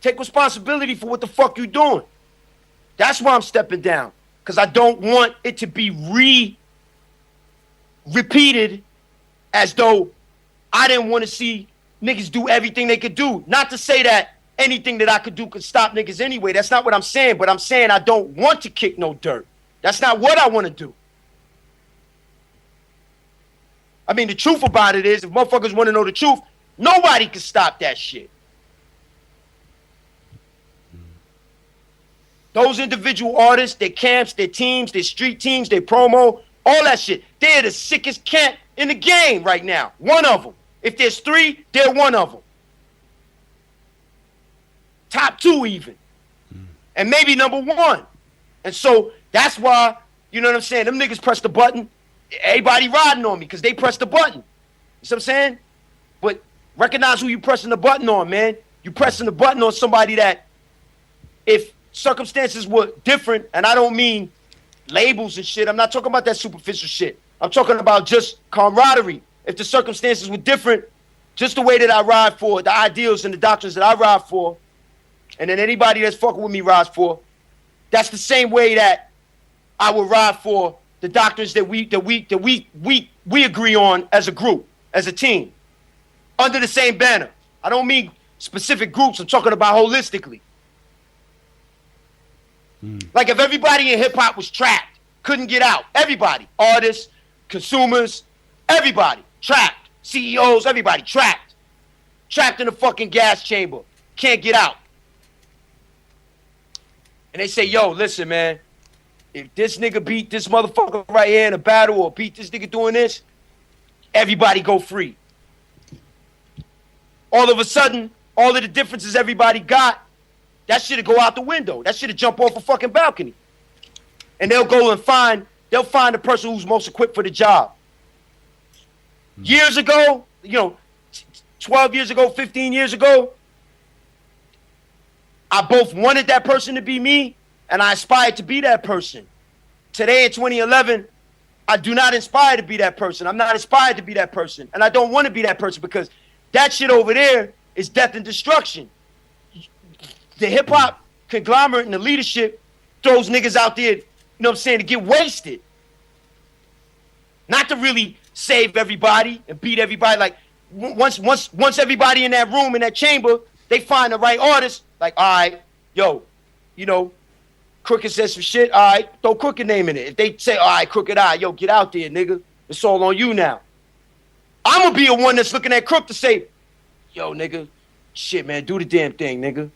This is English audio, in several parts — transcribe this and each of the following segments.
Take responsibility for what the fuck you doing. That's why I'm stepping down. Because I don't want it to be repeated as though I didn't want to see niggas do everything they could do. Not to say that anything that I could do could stop niggas anyway. That's not what I'm saying. But I'm saying I don't want to kick no dirt. That's not what I want to do. I mean, the truth about it is, if motherfuckers want to know the truth, nobody can stop that shit. Those individual artists, their camps, their teams, their street teams, their promo, all that shit. They're the sickest camp in the game right now. One of them. If there's three, they're one of them. Top two even. And maybe number one. And so that's why, you know what I'm saying, them niggas press the button. Everybody riding on me because they press the button. You know what I'm saying? But recognize who you pressing the button on, man. You pressing the button on somebody that, if circumstances were different, and I don't mean labels and shit. I'm not talking about that superficial shit. I'm talking about just camaraderie. If the circumstances were different, just the way that I ride for, the ideals and the doctrines that I ride for, and then anybody that's fucking with me rides for, that's the same way that I would ride for the doctrines that we agree on as a group, as a team, under the same banner. I don't mean specific groups. I'm talking about holistically. Like if everybody in hip hop was trapped, couldn't get out, everybody, artists, consumers, everybody trapped, CEOs, everybody trapped in a fucking gas chamber, can't get out. And they say, yo, listen, man, if this nigga beat this motherfucker right here in a battle or beat this nigga doing this, everybody go free. All of a sudden, all of the differences everybody got, that shit'll go out the window. That shit'll jump off a fucking balcony. And they'll go and find the person who's most equipped for the job. Years ago, 12 years ago, 15 years ago, I both wanted that person to be me and I aspired to be that person. Today in 2011, I do not aspire to be that person. I'm not inspired to be that person. And I don't want to be that person because that shit over there is death and destruction. The hip-hop conglomerate and the leadership throws niggas out there, you know what I'm saying, to get wasted. Not to really save everybody and beat everybody. Like, once everybody in that room, in that chamber, they find the right artist, like, all right, yo, Crooked says some shit, all right, throw Crooked name in it. If they say, all right, Crooked, all right, yo, get out there, nigga. It's all on you now. I'm going to be the one that's looking at Crook to say, yo, nigga, shit, man, do the damn thing, nigga.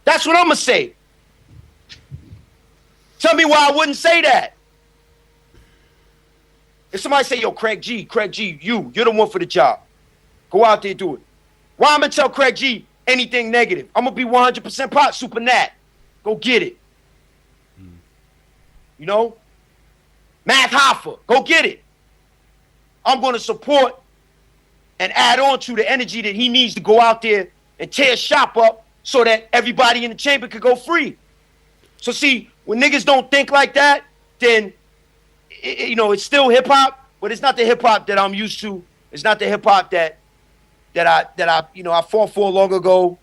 That's what I'm going to say. Tell me why I wouldn't say that. If somebody say, yo, Craig G, you're the one for the job. Go out there and do it. Why I'm going to tell Craig G anything negative? I'm going to be 100% pot, super nat. Go get it. You know? Math Hoffa, go get it. I'm going to support and add on to the energy that he needs to go out there and tear shop up so that everybody in the chamber could go free. So see, when niggas don't think like that, then, it's still hip-hop, but it's not the hip-hop that I'm used to. It's not the hip-hop that I fought for long ago.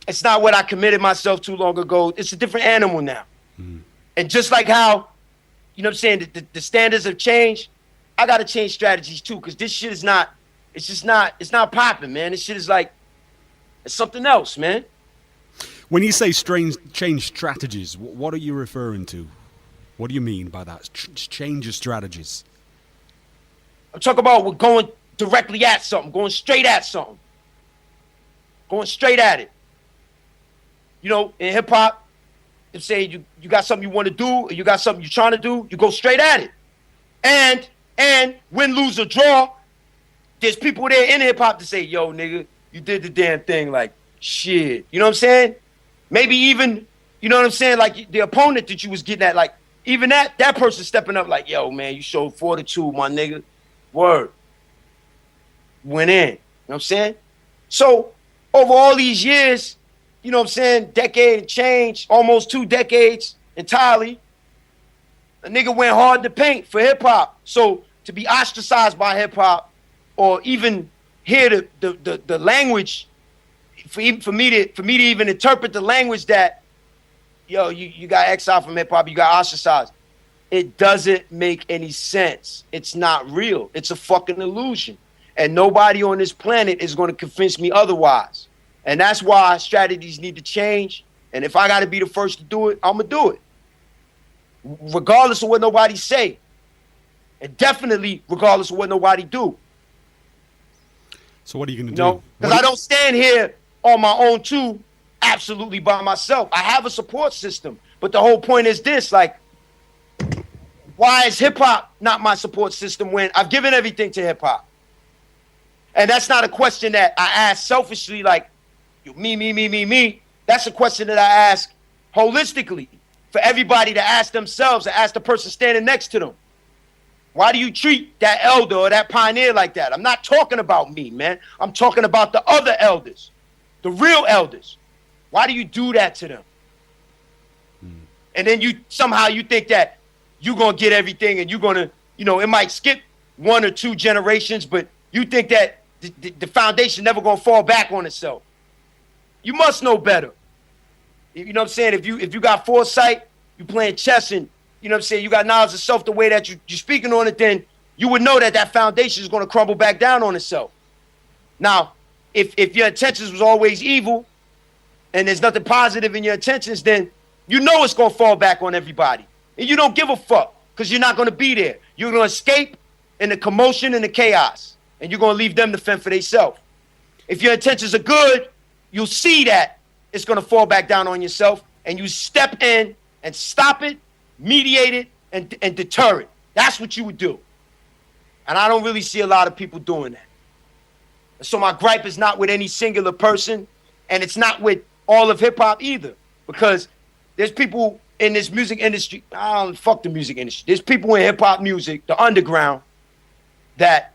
It's not what I committed myself to long ago. It's a different animal now. And just like how, you know what I'm saying, the standards have changed, I got to change strategies too, because this shit is not, it's not popping, man. This shit is like, it's something else, man. When you say change strategies, what are you referring to? What do you mean by that? Change your strategies. I'm talking about we're going directly at something, going straight at something. Going straight at it. In hip hop, if say you got something you want to do, or you got something you're trying to do, you go straight at it. And win, lose, or draw, there's people there in hip hop to say, yo, nigga, you did the damn thing, like, shit. You know what I'm saying? Maybe even, you know what I'm saying, like the opponent that you was getting at, like, even that person stepping up like, yo, man, you showed fortitude, my nigga. Word. Went in. You know what I'm saying? So, over all these years, you know what I'm saying, decade and change, almost 2 decades entirely, a nigga went hard to paint for hip-hop. So, to be ostracized by hip-hop or even hear the language for me to even interpret the language that, yo, you got exiled from hip hop, you got ostracized. It doesn't make any sense. It's not real. It's a fucking illusion. And nobody on this planet is going to convince me otherwise. And that's why strategies need to change. And if I got to be the first to do it, I'm going to do it. Regardless of what nobody say. And definitely regardless of what nobody do. So what are you going to do? You know, because I don't stand here on my own too, absolutely by myself. I have a support system. But the whole point is this, like, why is hip-hop not my support system when I've given everything to hip-hop? And that's not a question that I ask selfishly, like, me. That's a question that I ask holistically for everybody to ask themselves and ask the person standing next to them. Why do you treat that elder or that pioneer like that? I'm not talking about me, man. I'm talking about the other elders, the real elders. Why do you do that to them? And then you think that you're going to get everything and you're going to, you know, it might skip 1 or 2 generations, but you think that the foundation never going to fall back on itself. You must know better. You know what I'm saying? If you got foresight, you playing chess and, you know what I'm saying, you got knowledge of self the way that you're speaking on it, then you would know that foundation is going to crumble back down on itself. Now, if your intentions was always evil and there's nothing positive in your intentions, then you know it's going to fall back on everybody. And you don't give a fuck because you're not going to be there. You're going to escape in the commotion and the chaos. And you're going to leave them to fend for themselves. If your intentions are good, you'll see that it's going to fall back down on yourself. And you step in and stop it, mediate it, and deter it. That's what you would do. And I don't really see a lot of people doing that. So my gripe is not with any singular person. And it's not with all of hip-hop either. Because there's people in this music industry, fuck the music industry. There's people in hip hop music, the underground, that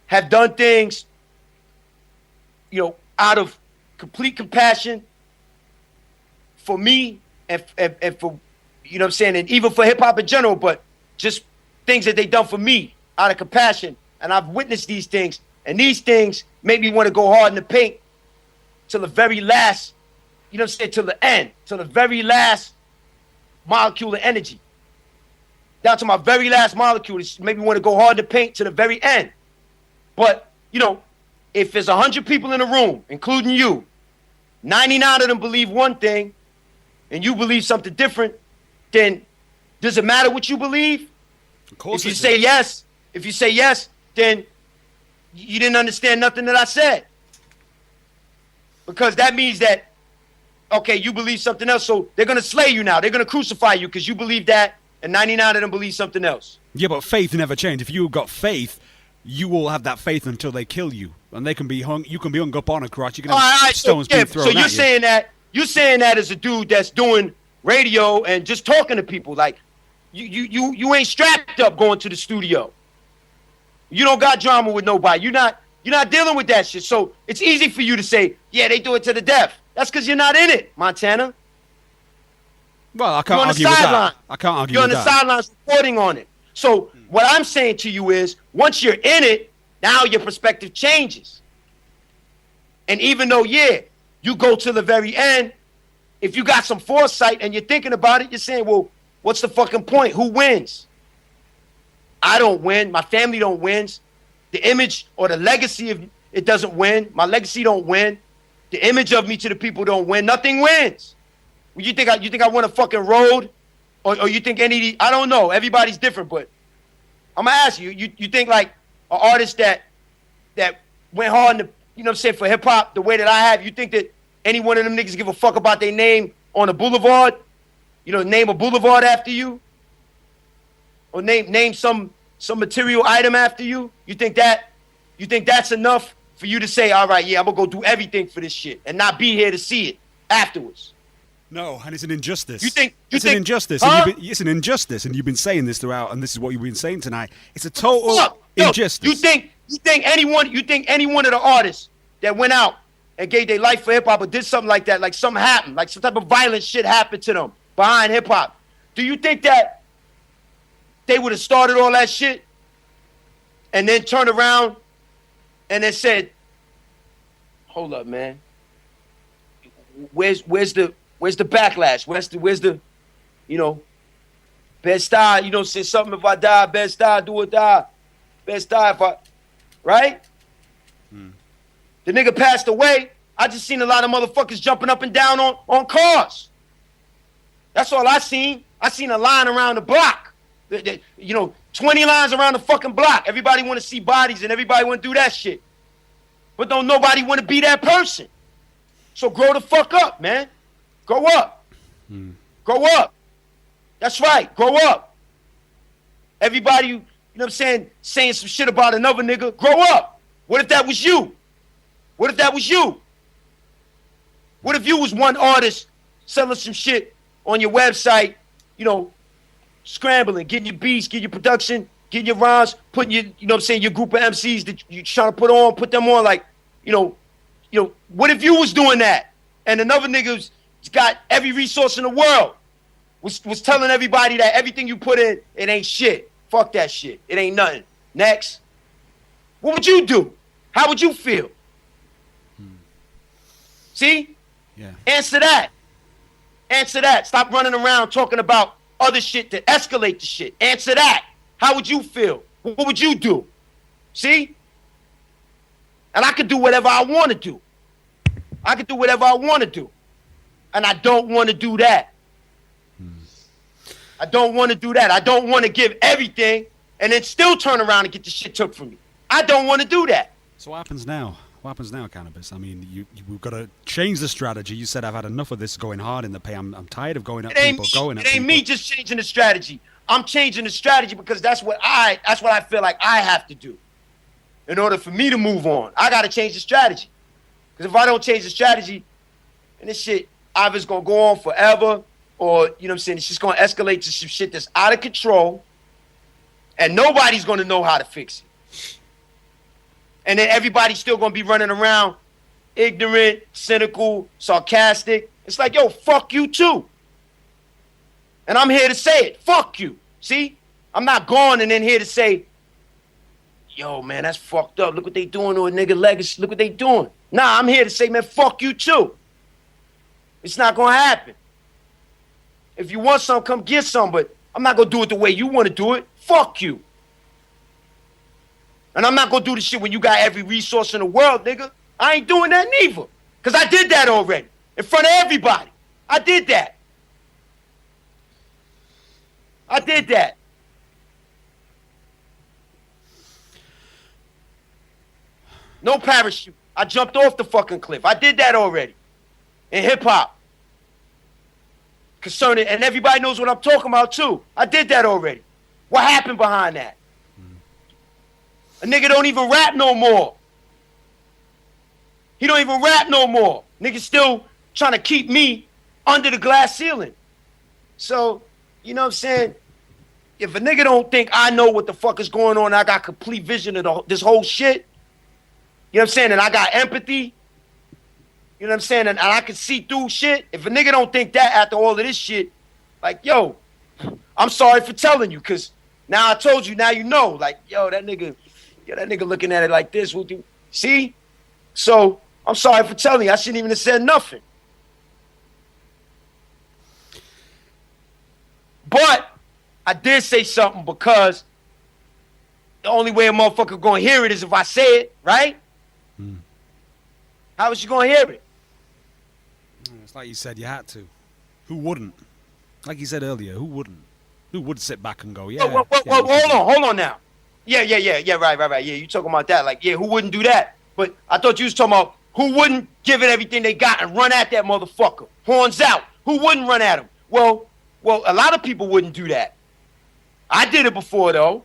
have done things, you know, out of complete compassion for me and for, you know what I'm saying, and even for hip hop in general, but just things that they done for me out of compassion. And I've witnessed these things, and these things make me want to go hard in the paint till the very last, you know what I'm saying, till the end, till the very last molecule of energy, down to my very last molecule. It made me want to go hard to paint to the very end. But, you know, if there's 100 people in the room, including you, 99 of them believe one thing and you believe something different, then does it matter what you believe? Of course. If you say yes, then you didn't understand nothing that I said. Because that means that, okay, you believe something else, so they're going to slay you now. They're going to crucify you because you believe that, and 99 of them believe something else. Yeah, but faith never changes. If you've got faith, you will have that faith until they kill you. And they can be hung. You can be hung up on a cross. You can have stones being thrown at you. So you're saying that as a dude that's doing radio and just talking to people. Like, you ain't strapped up going to the studio. You don't got drama with nobody. You're not dealing with that shit. So it's easy for you to say, yeah, they do it to the death. That's because you're not in it, Montana. Well, I can't argue with that. I can't argue with that. You're on the sidelines reporting on it. So what I'm saying to you is, once you're in it, now your perspective changes. And even though, yeah, you go to the very end, if you got some foresight and you're thinking about it, you're saying, well, what's the fucking point? Who wins? I don't win. My family don't win. The image or the legacy of it doesn't win. My legacy don't win. The image of me to the people don't win. Nothing wins. You think I won a fucking road? Or you think I don't know. Everybody's different, but I'm going to ask you, you think like an artist that went hard in the, you know what I'm saying, for hip hop, the way that I have, you think that any one of them niggas give a fuck about their name on a boulevard? You know, name a boulevard after you? Or name some material item after you? You think that's enough for you to say, all right, yeah, I'm going to go do everything for this shit and not be here to see it afterwards? No, and it's an injustice. It's an injustice. Huh? And it's an injustice, and you've been saying this throughout, and this is what you've been saying tonight. It's a total injustice. You think any one of the artists that went out and gave their life for hip hop or did something like that, like something happened, like some type of violent shit happened to them behind hip hop, do you think that they would have started all that shit and then turned around and then said, hold up, man, where's the backlash? Where's the you know, best die, you know, say something if I die, best die, do or die. Best die if I, right? The nigga passed away. I just seen a lot of motherfuckers jumping up and down on cars. That's all I seen. I seen a line around the block. You know, 20 lines around the fucking block. Everybody want to see bodies and everybody want to do that shit. But don't nobody want to be that person. So grow the fuck up, man. Grow up. Grow up. That's right. Grow up. Everybody, you know what I'm saying, saying some shit about another nigga, grow up. What if that was you? What if that was you? What if you was one artist selling some shit on your website, you know, scrambling, getting your beats, getting your production, getting your rhymes, putting your, you know what I'm saying, your group of MCs that you trying to put them on, like, you know, what if you was doing that? And another nigga's got every resource in the world, was telling everybody that everything you put in, it ain't shit. Fuck that shit. It ain't nothing. Next. What would you do? How would you feel? See? Yeah. Answer that. Answer that. Stop running around talking about other shit to escalate the shit. Answer that. How would you feel? What would you do? See? And I could do whatever I want to do. I could do whatever I want to do. And I don't want to do that. I don't want to do that. I don't want to give everything and then still turn around and get the shit took from me. I don't want to do that. So what happens now? What happens now, Canibus? I mean, we've got to change the strategy. You said I've had enough of this going hard in the pay. I'm tired of going at people, going at people. It ain't me just changing the strategy. I'm changing the strategy because that's what I feel like I have to do in order for me to move on. I got to change the strategy. Because if I don't change the strategy, and this shit either is going to go on forever or, you know what I'm saying, it's just going to escalate to some shit that's out of control and nobody's going to know how to fix it. And then everybody's still going to be running around ignorant, cynical, sarcastic. It's like, yo, fuck you too. And I'm here to say it. Fuck you. See? I'm not gone and then here to say, yo, man, that's fucked up. Look what they doing to a nigga legacy. Look what they doing. Nah, I'm here to say, man, fuck you too. It's not going to happen. If you want some, come get some, but I'm not going to do it the way you want to do it. Fuck you. And I'm not going to do the shit when you got every resource in the world, nigga. I ain't doing that neither. Because I did that already. In front of everybody. I did that. I did that. No parachute. I jumped off the fucking cliff. I did that already. In hip-hop. Concerning, and everybody knows what I'm talking about too. I did that already. What happened behind that? A nigga don't even rap no more. He don't even rap no more. Nigga still trying to keep me under the glass ceiling. So, you know what I'm saying? If a nigga don't think I know what the fuck is going on, I got complete vision of this whole shit. You know what I'm saying? And I got empathy. You know what I'm saying? And I can see through shit. If a nigga don't think that after all of this shit, like, yo, I'm sorry for telling you, because now I told you, now you know. Like, yo, that nigga looking at it like this. Will do. See? So, I'm sorry for telling you. I shouldn't even have said nothing. But I did say something because the only way a motherfucker gonna hear it is if I say it, right? How was you gonna hear it? It's like you said, you had to. Who wouldn't? Like you said earlier, who wouldn't? Who would sit back and go, yeah? Whoa, hold on now. Yeah, right. Yeah, you talking about that. Like, yeah, who wouldn't do that? But I thought you was talking about who wouldn't give it everything they got and run at that motherfucker. Horns out. Who wouldn't run at him? Well, a lot of people wouldn't do that. I did it before, though.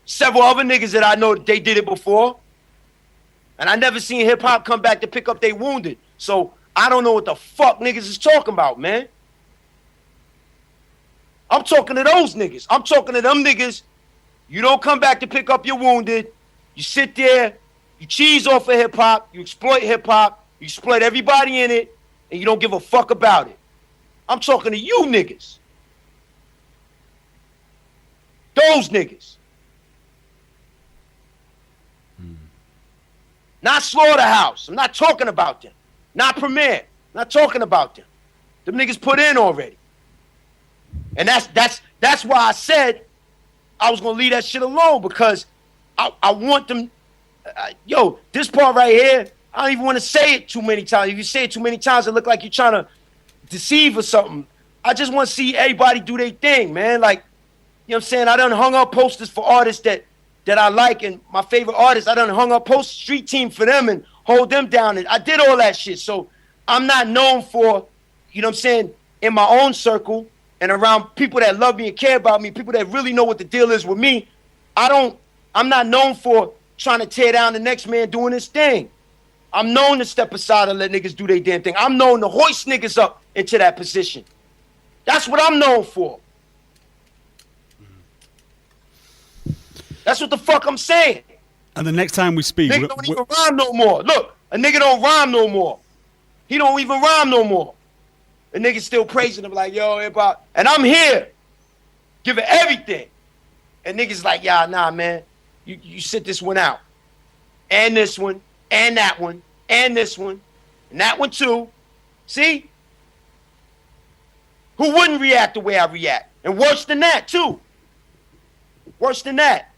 Several other niggas that I know, they did it before. And I never seen hip-hop come back to pick up they wounded. So I don't know what the fuck niggas is talking about, man. I'm talking to those niggas. I'm talking to them niggas. You don't come back to pick up your wounded. You sit there. You cheese off of hip-hop. You exploit hip-hop. You exploit everybody in it. And you don't give a fuck about it. I'm talking to you niggas. Those niggas. Not Slaughterhouse. I'm not talking about them. Not Premier. Not talking about them. Them niggas put in already. And that's why I said I was gonna leave that shit alone, because I want them. Yo, this part right here, I don't even want to say it too many times. If you say it too many times, it look like you're trying to deceive or something. I just want to see everybody do their thing, man. Like, you know what I'm saying? I done hung up posters for artists that I like, and my favorite artists, I done hung up post street team for them and hold them down. And I did all that shit. So I'm not known for, you know what I'm saying, in my own circle and around people that love me and care about me, people that really know what the deal is with me. I'm not known for trying to tear down the next man doing his thing. I'm known to step aside and let niggas do their damn thing. I'm known to hoist niggas up into that position. That's what I'm known for. That's what the fuck I'm saying. And the next time we speak... Nigga don't even rhyme no more. Look, a nigga don't rhyme no more. He don't even rhyme no more. The nigga still praising him like, yo, hip-hop. And I'm here, giving everything. And niggas like, yeah, nah, man. You sit this one out. And this one. And that one. And this one. And that one too. See? Who wouldn't react the way I react? And worse than that, too. Worse than that.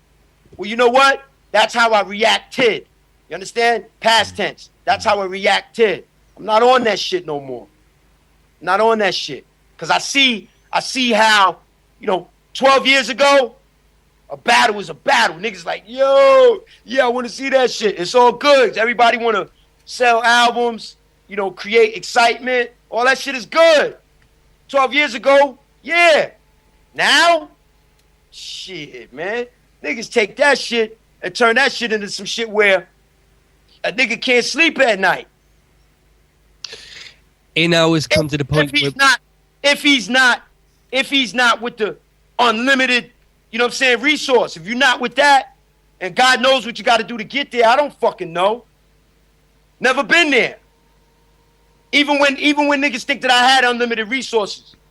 Well, you know what? That's how I reacted. You understand? Past tense. That's how I reacted. I'm not on that shit no more. I'm not on that shit. Because I see how, 12 years ago, a battle is a battle. Niggas like, yo, yeah, I want to see that shit. It's all good. Everybody want to sell albums, create excitement. All that shit is good. 12 years ago, yeah. Now, shit, man. Niggas take that shit and turn that shit into some shit where a nigga can't sleep at night. It now has come to the point if he's not with the unlimited, resource. If you're not with that, and God knows what you got to do to get there, I don't fucking know. Never been there. Even when niggas think that I had unlimited resources. You know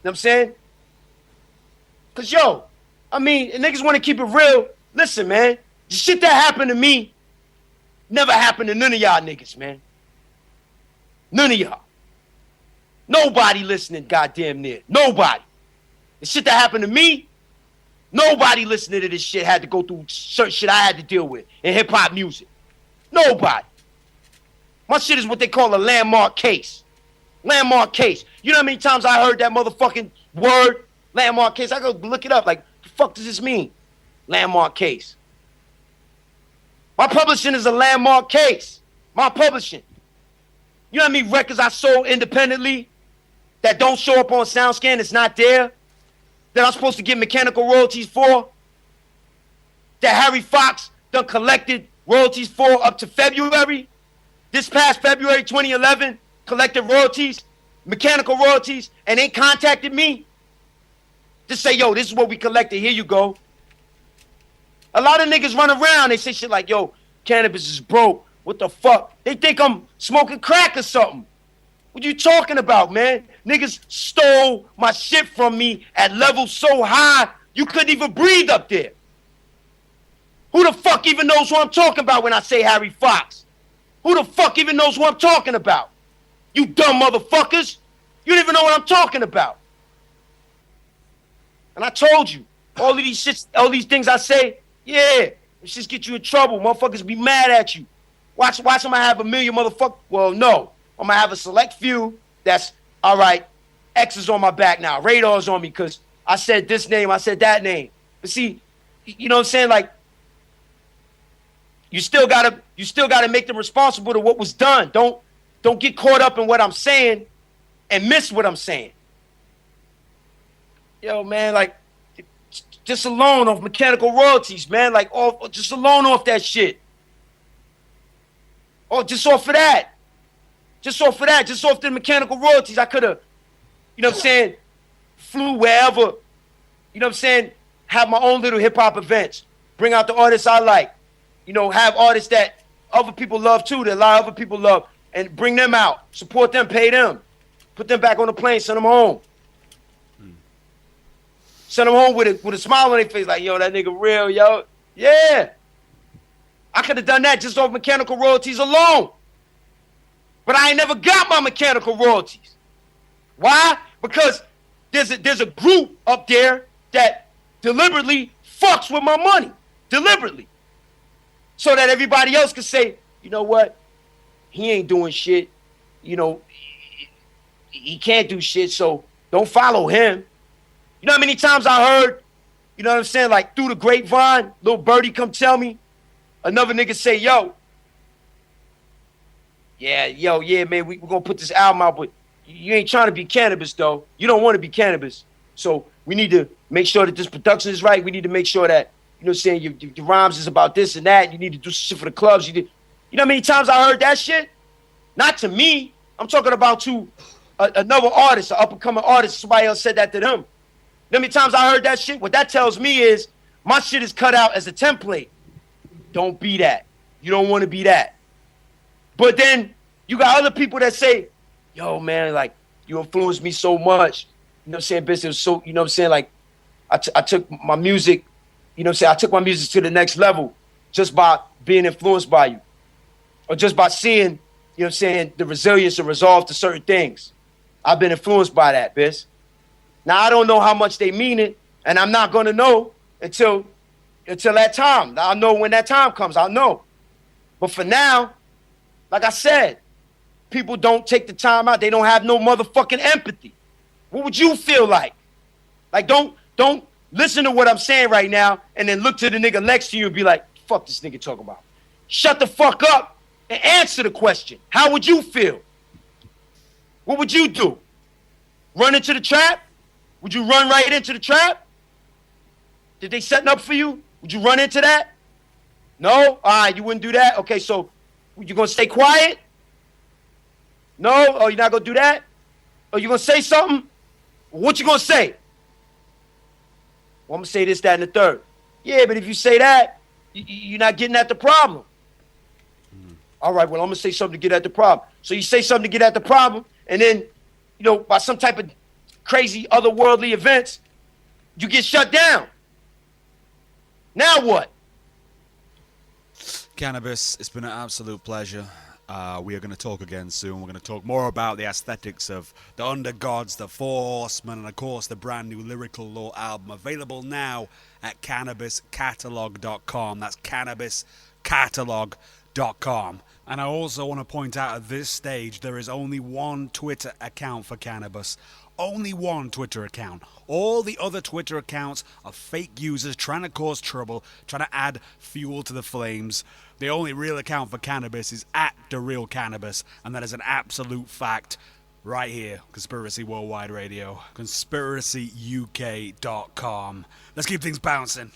what I'm saying? Cause niggas want to keep it real. Listen, man, the shit that happened to me never happened to none of y'all niggas, man. None of y'all. Nobody listening, goddamn near. Nobody. The shit that happened to me, nobody listening to this shit had to go through certain shit I had to deal with in hip-hop music. Nobody. My shit is what they call a landmark case. Landmark case. You know how many times I heard that motherfucking word, landmark case? I go look it up like, the fuck does this mean? Landmark case. My publishing is a landmark case. My publishing. You know how many records I sold independently that don't show up on SoundScan, it's not there, that I'm supposed to get mechanical royalties for, that Harry Fox done collected royalties for up to February, this past February 2011, collected royalties, mechanical royalties, and ain't contacted me? Just say, yo, this is what we collected, here you go. A lot of niggas run around, they say shit like, yo, Canibus is broke, what the fuck? They think I'm smoking crack or something. What you talking about, man? Niggas stole my shit from me at levels so high, you couldn't even breathe up there. Who the fuck even knows who I'm talking about when I say Harry Fox? Who the fuck even knows who I'm talking about? You dumb motherfuckers. You don't even know what I'm talking about. And I told you, all these things I say, yeah, it's just get you in trouble. Motherfuckers be mad at you. Watch them I have a million motherfuckers. Well, no. I'm going to have a select few that's, all right, X is on my back now. Radar's on me because I said this name, I said that name. But see, you know what I'm saying? Like, you still gotta make them responsible to what was done. Don't get caught up in what I'm saying and miss what I'm saying. Yo, man, like, just alone off mechanical royalties, man. Like, just alone off that shit. Oh, just off of that. Just off the mechanical royalties, I could have, you know what I'm saying, flew wherever, you know what I'm saying, have my own little hip-hop events, bring out the artists I like, have artists that other people love too, that a lot of other people love, and bring them out, support them, pay them, put them back on the plane, send them home. Send them home with a smile on their face, like, yo, that nigga real, yo. Yeah. I could have done that just off mechanical royalties alone. but I ain't never got my mechanical royalties. Why? Because there's a group up there that deliberately fucks with my money. Deliberately. So that everybody else can say, you know what? He ain't doing shit. You know, he can't do shit, so don't follow him. You know how many times I heard, you know what I'm saying, like through the grapevine, little birdie come tell me, another nigga say, yeah, man, we're going to put this album out, but you ain't trying to be Canibus, though. You don't want to be Canibus. So we need to make sure that this production is right. We need to make sure that, you know what I'm saying, your rhymes is about this and that. You need to do shit for the clubs. You know how many times I heard that shit? Not to me. I'm talking about to another artist, an up-and-coming artist. Somebody else said that to them. You know how many times I heard that shit? What that tells me is my shit is cut out as a template. Don't be that. You don't want to be that. But then you got other people that say, yo, man, like, you influenced me so much. You know what I'm saying? Business was so, you know what I'm saying? Like, I took my music, you know what I'm saying? I took my music to the next level just by being influenced by you. Or just by seeing, you know what I'm saying, the resilience and resolve to certain things. I've been influenced by that, Biz. Now, I don't know how much they mean it, and I'm not going to know until that time. I'll know when that time comes. I'll know. But for now, like I said, people don't take the time out. They don't have no motherfucking empathy. What would you feel like? Like, don't listen to what I'm saying right now and then look to the nigga next to you and be like, fuck this nigga talking about. Shut the fuck up and answer the question. How would you feel? What would you do? Run into the trap? Would you run right into the trap? Did they setting up for you? Would you run into that? No? All right, you wouldn't do that? Okay, so you going to stay quiet? No? Oh, you're not going to do that? Oh, you going to say something? What you going to say? Well, I'm going to say this, that, and the third. Yeah, but if you say that, you're not getting at the problem. All right, well, I'm going to say something to get at the problem. So you say something to get at the problem, and then, you know, by some type of crazy otherworldly events, you get shut down. Now what? Canibus, it's been an absolute pleasure. We are going to talk again soon. We're going to talk more about the aesthetics of the Undergods, the Four Horsemen, and of course the brand new Lyrical Law album, available now at CanibusCatalog.com. That's CanibusCatalog.com. And I also want to point out at this stage, there is only one Twitter account for Canibus. Only one Twitter account. All the other Twitter accounts are fake users trying to cause trouble, trying to add fuel to the flames. The only real account for Canibus is at The Real Canibus, and that is an absolute fact right here. Conspiracy Worldwide Radio, conspiracyuk.com. Let's keep things bouncing.